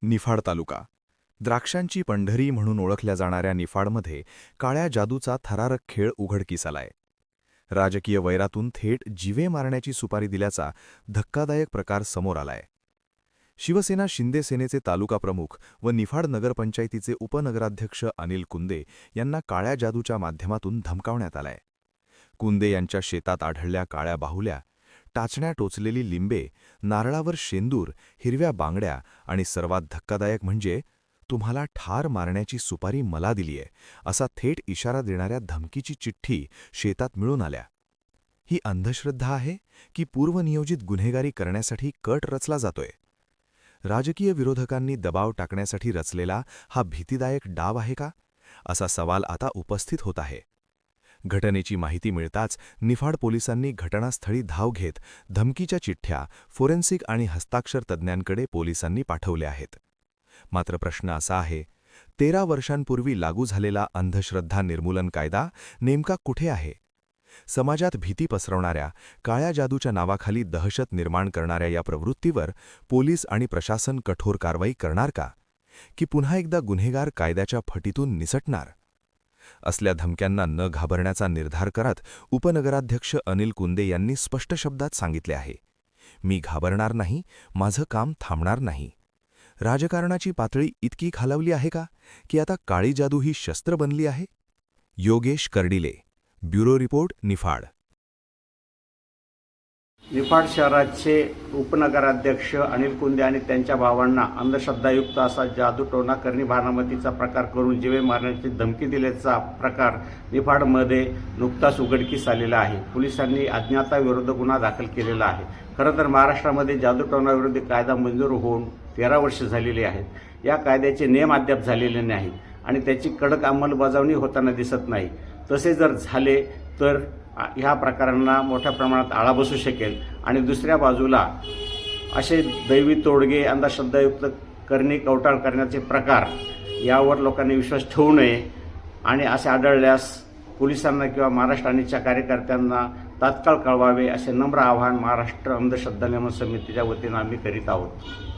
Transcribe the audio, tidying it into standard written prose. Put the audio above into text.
निफाड तालुका द्राक्षांची पंढरी म्हणून ओळखल्या जाणाऱ्या निफाडमध्ये काळ्या जादूचा थरारक खेळ उघडकीस आलाय। राजकीय वैरातून थेट जीवे मारण्याची सुपारी दिल्याचा धक्कादायक प्रकार समोर आलाय। शिवसेना शिंदे सेनेचे तालुका प्रमुख व निफाड नगरपंचायतीचे उपनगराध्यक्ष अनिल कुंदे यांना काळ्या जादूच्या माध्यमातून धमकावण्यात आलाय। कुंदे यांच्या शेतात आढळल्या काळ्या बाहुल्या, टाचण्या टोचलेली लिंबे, नारळावर शेंदूर, हिरव्या बांगड्या आणि सर्वात धक्कादायक म्हणजे तुम्हाला ठार मारण्याची सुपारी मला दिलीये असा थेट इशारा देणाऱ्या धमकीची चिठ्ठी शेतात मिळून आल्या। ही अंधश्रद्धा आहे की पूर्वनियोजित गुन्हेगारी करण्यासाठी कट रचला जातोय? राजकीय विरोधकांनी दबाव टाकण्यासाठी रचलेला हा भीतीदायक डाव आहे का, असा सवाल आता उपस्थित होत आहे। घटनेची माहिती मिळताच निफाड पोलिसांनी घटनास्थळी धाव घेत धमकीच्या चिठ्ठ्या फोरेन्सिक आणि हस्ताक्षर तज्ज्ञांकडे पोलिसांनी पाठवल्या आहेत। मात्र प्रश्न असा आहे, 13 वर्षांपूर्वी लागू झालेला अंधश्रद्धा निर्मूलन कायदा नेमका कुठे आहे? समाजात भीती पसरवणाऱ्या, काळ्या जादूच्या नावाखाली दहशत निर्माण करणाऱ्या या प्रवृत्तीवर पोलीस आणि प्रशासन कठोर कारवाई करणार का, की पुन्हा एकदा गुन्हेगार कायद्याच्या फटीतून निसटणार? असल्या धमक्यांना न घाबरण्याचा निर्धार करत उपनगराध्यक्ष अनिल कुंदे यांनी स्पष्ट शब्दात सांगितले आहे, मी घाबरणार नाही, माझं काम थांबणार नाही। राजकारणाची पातळी इतकी खालावली आहे का, की आता काळी जादू ही शस्त्र बनली आहे? Yogesh Kardile, bureau report, Niphad. निफाड शहराचे उपनगराध्यक्ष अनिल कुंदे आणि त्यांच्या भावांना अंधश्रद्धायुक्त असा जादूटोणा करणी भानामतीचा प्रकार करून जीवे मारण्याची धमकी दिल्याचा प्रकार निफाडमध्ये नुकताच उघडकीस आलेला आहे। पोलिसांनी अज्ञाताविरुद्ध गुन्हा दाखल केलेला आहे। खरं तर महाराष्ट्रामध्ये जादूटोणाविरोधी कायदा मंजूर होऊन 13 वर्षे झालेली आहेत। या कायद्याचे नियम अद्याप झालेले नाहीत आणि त्याची कडक अंमलबजावणी होताना दिसत नाही। तसे जर झाले तर ह्या प्रकारांना मोठ्या प्रमाणात आळा बसू शकेल आणि दुसऱ्या बाजूला असे दैवी तोडगे, अंधश्रद्धायुक्त करणी कवटाळ करण्याचे प्रकार यावर लोकांनी विश्वास ठेवू नये आणि असे आढळल्यास पोलिसांना किंवा महाराष्ट्र आणीच्या कार्यकर्त्यांना तात्काळ कळवावे असे नम्र आवाहन महाराष्ट्र अंधश्रद्धा नियमन समितीच्या वतीनं आम्ही करीत आहोत।